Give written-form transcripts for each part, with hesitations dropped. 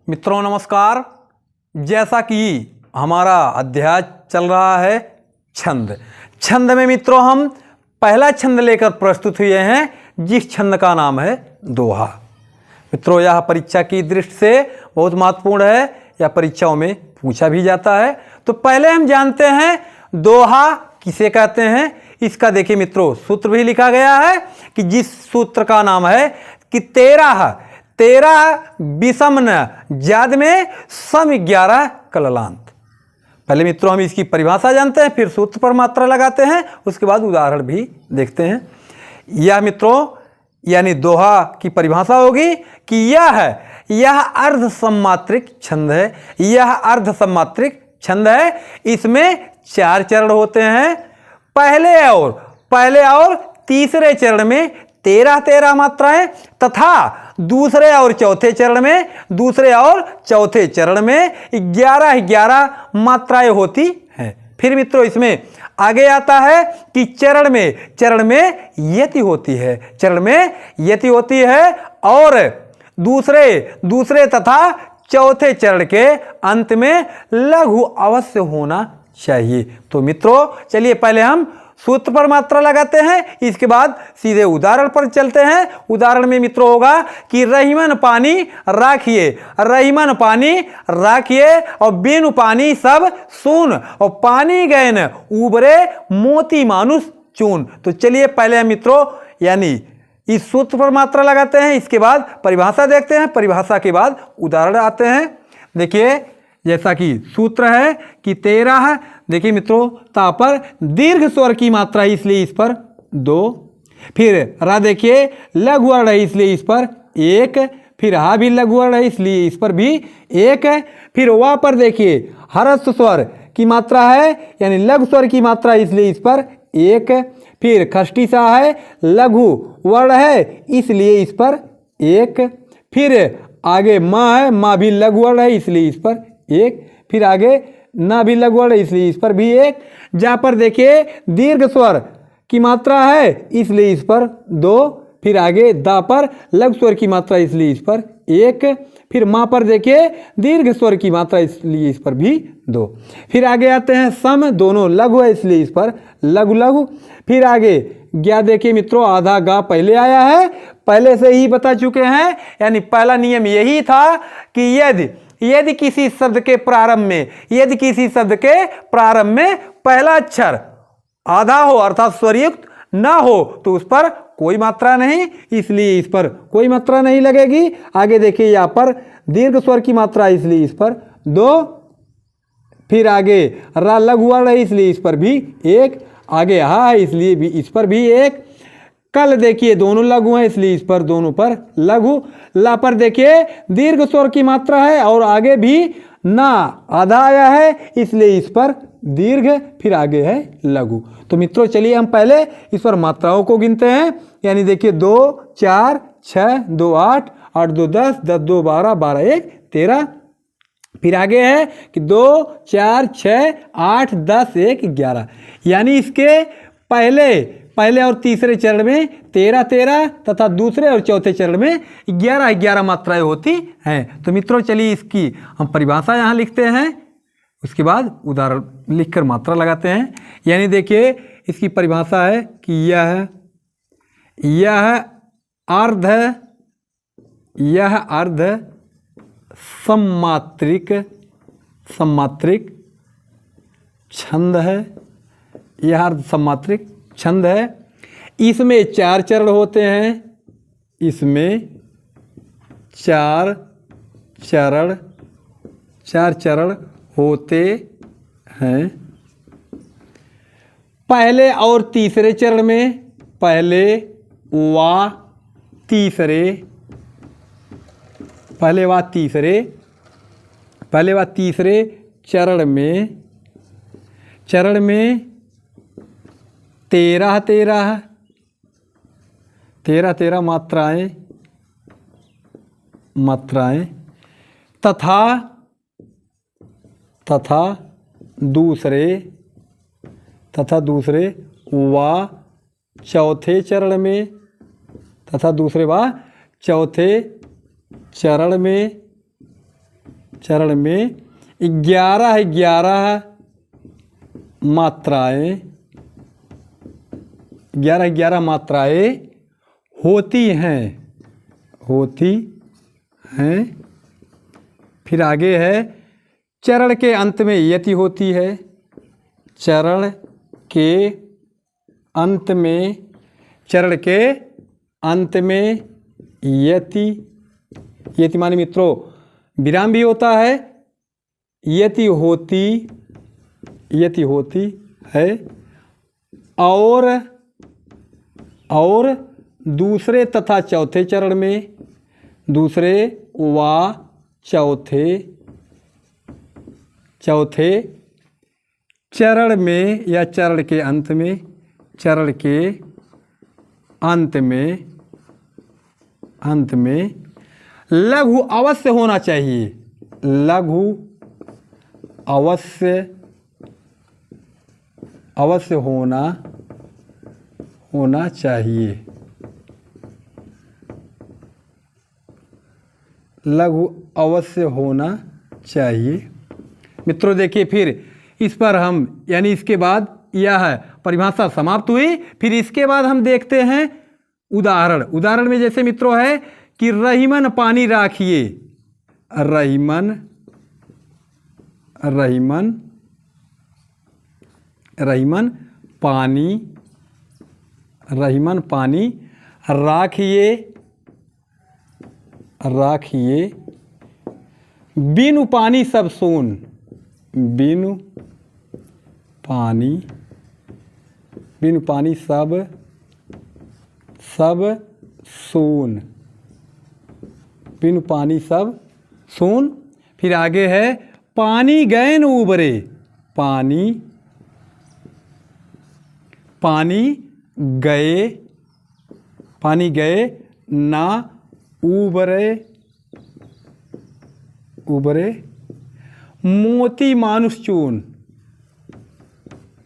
मित्रों नमस्कार। जैसा कि हमारा अध्याय चल रहा है छंद। छंद में मित्रों हम पहला छंद लेकर प्रस्तुत हुए हैं जिस छंद का नाम है दोहा। मित्रों यह परीक्षा की दृष्टि से बहुत महत्वपूर्ण है, यह परीक्षाओं में पूछा भी जाता है। तो पहले हम जानते हैं दोहा किसे कहते हैं। इसका देखिए मित्रों सूत्र भी लिखा गया है कि जिस सूत्र का नाम है कि 13 विषम न जाद में सम 11 कललांत। पहले मित्रों हम इसकी परिभाषा जानते हैं, फिर सूत्र पर मात्रा लगाते हैं, उसके बाद उदाहरण भी देखते हैं। यह मित्रों यानी दोहा की परिभाषा होगी कि यह अर्ध सम्मात्रिक छंद है। यह अर्ध सम्मात्रिक छंद है। इसमें 4 चरण होते हैं। पहले और तीसरे चरण में 13 मात्राएं तथा दूसरे और चौथे चरण में 11 मात्राएं होती हैं। फिर मित्रों इसमें आगे आता है कि चरण में यति होती है और दूसरे तथा चौथे चरण के अंत में लघु अवश्य होना चाहिए। तो मित्रों चलिए पहले हम सूत्र पर मात्रा लगाते हैं, इसके बाद सीधे उदाहरण पर चलते हैं। उदाहरण में मित्रों होगा कि रहीमन पानी राखिए और बिनु पानी सब सून और पानी गए न उबरे मोती मानुष चून। तो चलिए पहले मित्रों यानी इस सूत्र पर मात्रा लगाते हैं, इसके बाद परिभाषा देखते हैं, परिभाषा के बाद उदाहरण आते हैं। देखिए जैसा कि सूत्र है कि 13, देखिए मित्रों ता पर दीर्घ स्वर की मात्रा इसलिए इस पर 2, फिर रा देखिए लघु वर्ण है इसलिए इस पर 1, फिर हा भी लघु वर्ण है इसलिए इस पर भी 1, फिर वा पर देखिए हरस्व स्वर की मात्रा है यानी लघु स्वर की मात्रा इसलिए इस पर 1, फिर खष्टी सा है लघु वर्ण है इसलिए इस पर 1, फिर आगे माँ है, माँ भी लघु वर्ण है इसलिए इस पर 1, फिर आगे ना भी लघु वर्ण इसलिए इस पर भी 1, जहाँ पर देखिए दीर्घ स्वर की मात्रा है इसलिए इस पर 2, फिर आगे दा पर लघु स्वर की मात्रा इसलिए इस पर 1, फिर माँ पर देखिए दीर्घ स्वर की मात्रा इसलिए इस पर भी 2, फिर आगे आते हैं सम, दोनों लघु है इसलिए इस पर लघु, फिर आगे ज्ञा देखिए मित्रों आधा गा पहले आया है, पहले से ही बता चुके हैं। यानी पहला नियम यही था कि यदि किसी शब्द के प्रारंभ में पहला अक्षर आधा हो अर्थात स्वरयुक्त ना हो तो उस पर कोई मात्रा नहीं, इसलिए इस पर कोई मात्रा नहीं लगेगी। आगे देखिए यहाँ पर दीर्घ स्वर की मात्रा इसलिए इस पर 2, फिर आगे रा लघु वर्ण है इसलिए इस पर भी 1, आगे हा है इसलिए भी इस पर भी 1, कल देखिए दोनों लघु हैं इसलिए इस पर दोनों पर लघु, ला पर देखिए दीर्घ स्वर की मात्रा है और आगे भी ना आधा आया है इसलिए इस पर दीर्घ, फिर आगे है लघु। तो मित्रों चलिए हम पहले इस पर मात्राओं को गिनते हैं। यानी देखिए 2 4 6 2 8 8 2 10 10 2 12 12 1 13, फिर आगे है कि 2 4 6 8 10 1 11। यानी इसके पहले और तीसरे चरण में 13 तथा दूसरे और चौथे चरण में 11 मात्राएं होती हैं। तो मित्रों चलिए इसकी हम परिभाषा यहाँ लिखते हैं, उसके बाद उदाहरण लिखकर मात्रा लगाते हैं। यानी देखिए इसकी परिभाषा है कि यह अर्ध सम्मात्रिक छंद है। यह अर्ध सम्मात्रिक छंद है। इसमें 4 चरण होते हैं, इसमें 4 चरण होते हैं। पहले और तीसरे चरण में पहले व तीसरे चरण में 13 मात्राएं तथा दूसरे व चौथे चरण में तथा दूसरे व चौथे चरण में चरण में 11 मात्राएं 11 मात्राएं होती हैं। फिर आगे है चरण के अंत में यति होती है। चरण के अंत में यति माने मित्रों विराम भी होता है, यति होती है। और दूसरे तथा चौथे चरण में, दूसरे व चौथे चरण में या चरण के अंत में लघु अवश्य होना चाहिए। लघु अवश्य होना चाहिए। लघु अवश्य होना चाहिए। मित्रों देखिए फिर इस पर हम यानी इसके बाद यह परिभाषा समाप्त हुई। फिर इसके बाद हम देखते हैं उदाहरण में जैसे मित्रों है कि रहीमन पानी राखिए। रहीमन पानी राखिए। बिनु पानी सब सून। बिनु पानी सब सून। बिनु पानी सब सून। फिर आगे है पानी गए न उबरे। पानी गए ना उबरे। मोती मानुष चून।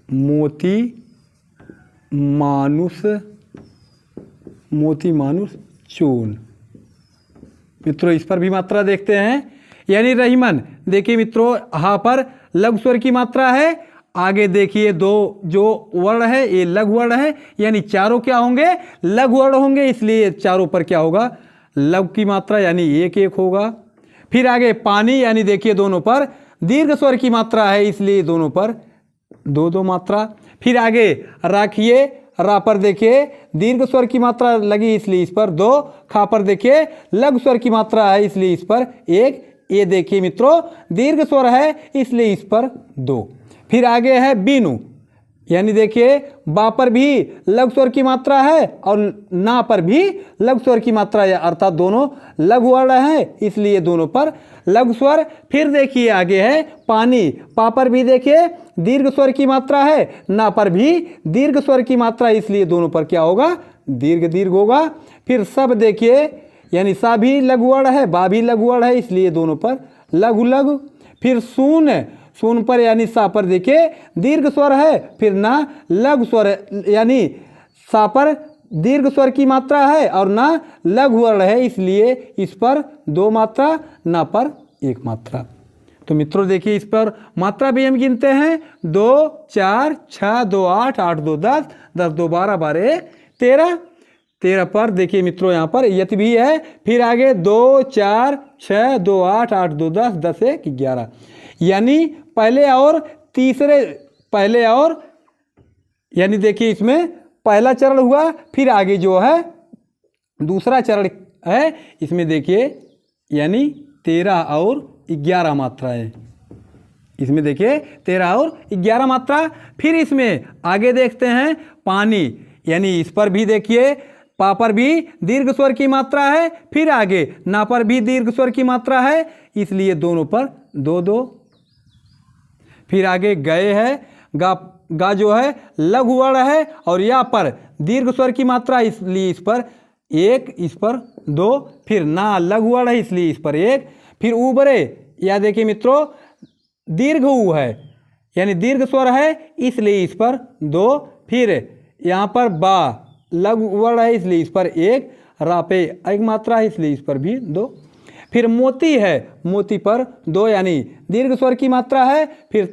मोती मानुष चून। मित्रों इस पर भी मात्रा देखते हैं। यानी रहीमन देखिए मित्रों यहाँ पर लघु स्वर की मात्रा है। आगे देखिए दो जो वर्ण है ये लघु वर्ण है, यानी चारों क्या होंगे लघु वर्ण होंगे, इसलिए चारों पर क्या होगा लघु की मात्रा यानी एक होगा। फिर आगे पानी यानी देखिए दोनों पर दीर्घ स्वर की मात्रा है, इसलिए दोनों पर दो मात्रा। फिर आगे राखिए रा पर देखिए दीर्घ स्वर की मात्रा लगी, इसलिए इस पर 2। खा पर देखिए लघु स्वर की मात्रा है, इसलिए इस पर 1। ये देखिए मित्रों दीर्घ स्वर है, इसलिए इस पर 2। फिर आगे है बीनु, यानी देखिए बा पर भी लघु स्वर की मात्रा है और ना पर भी लघु स्वर की मात्रा है, अर्थात दोनों लघु वर्ण है, इसलिए दोनों पर लघु स्वर। फिर देखिए आगे है पानी, पा पर भी देखिए दीर्घ स्वर की मात्रा है, ना पर भी दीर्घ स्वर की मात्रा, इसलिए दोनों पर क्या होगा दीर्घ होगा। फिर सब देखिए यानी सा भी लघु वर्ण है, बा भी लघु वर्ण है, इसलिए दोनों पर लघु। फिर सून पर यानी सा पर देखिए दीर्घ स्वर है, फिर ना लघु स्वर यानी सा पर दीर्घ स्वर की मात्रा है और ना लघु वर्ण है, इसलिए इस पर 2 मात्रा, ना पर 1 मात्रा। तो मित्रों देखिए इस पर मात्रा भी हम गिनते हैं 2 4 6 2 8 8 2 10 10 2 12 12 13 13 पर देखिए मित्रों यहाँ पर यत भी है। फिर आगे 2 4 6 2 8 8 2 10 10 1 11, यानी पहले और यानी देखिए इसमें पहला चरण हुआ, फिर आगे जो है दूसरा चरण है, इसमें देखिए यानी 13 और 11 मात्राएं। इसमें देखिए 13 और 11 मात्रा। फिर इसमें आगे देखते हैं पानी, यानी इस पर भी देखिए पा पर भी दीर्घ स्वर की मात्रा है, फिर आगे ना पर भी दीर्घ स्वर की मात्रा है, इसलिए दोनों पर 2। फिर आगे गए है, गा जो है लघु वर्ण है और या पर दीर्घ स्वर की मात्रा, इसलिए इस पर 1, इस पर 2। फिर ना लघु वर्ण है, इसलिए इस पर 1। फिर उबरे, या देखिए मित्रों दीर्घ ऊ है यानी दीर्घ स्वर है, इसलिए इस पर 2। फिर यहाँ पर बा लघु वर्ण है, इसलिए इस पर 1। रा पे 1 मात्रा है, इसलिए इस पर भी 2। फिर मोती है, मोती पर 2 यानी दीर्घ स्वर की मात्रा है। फिर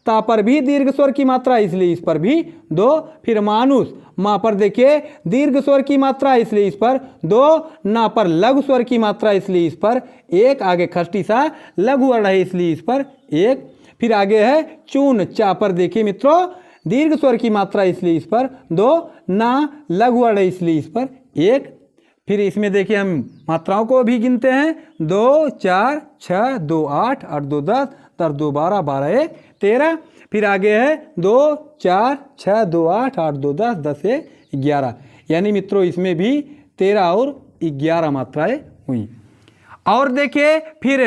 ता पर भी दीर्घ स्वर की मात्रा, इसलिए इस पर भी 2। फिर मानुष, माँ पर देखिए दीर्घ स्वर की मात्रा, इसलिए इस पर 2। ना पर लघु स्वर की मात्रा, इसलिए इस पर 1। आगे खष्टी सा लघु वर्ण है, इसलिए इस पर 1। फिर आगे है चून, चा पर देखिए मित्रों दीर्घ स्वर की मात्रा, इसलिए इस पर 2। ना लघु वर्ण है, इसलिए इस पर 1। फिर इसमें देखिए हम मात्राओं को भी गिनते हैं। 2 4 6 2 8 8 2 10 10 2 12 12 1 13। फिर आगे है 2 4 6 2 8 8 2 10 10 1 11। यानी मित्रों इसमें भी 13 और 11 मात्राएं हुई। और देखिए फिर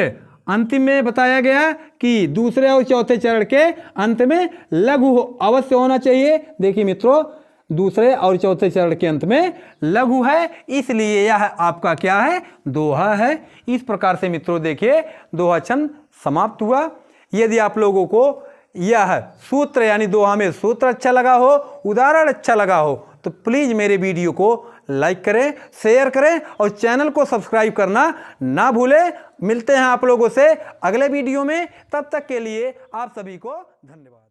अंतिम में बताया गया कि दूसरे और चौथे चरण के अंत में लघु अवश्य होना चाहिए। देखिए मित्रों दूसरे और चौथे चरण के अंत में लघु है, इसलिए यह आपका क्या है, दोहा है। इस प्रकार से मित्रों देखिए दोहा छंद समाप्त हुआ। यदि आप लोगों को यह सूत्र यानी दोहा में सूत्र अच्छा लगा हो, उदाहरण अच्छा लगा हो, तो प्लीज़ मेरे वीडियो को लाइक करें, शेयर करें और चैनल को सब्सक्राइब करना ना भूलें। मिलते हैं आप लोगों से अगले वीडियो में, तब तक के लिए आप सभी को धन्यवाद।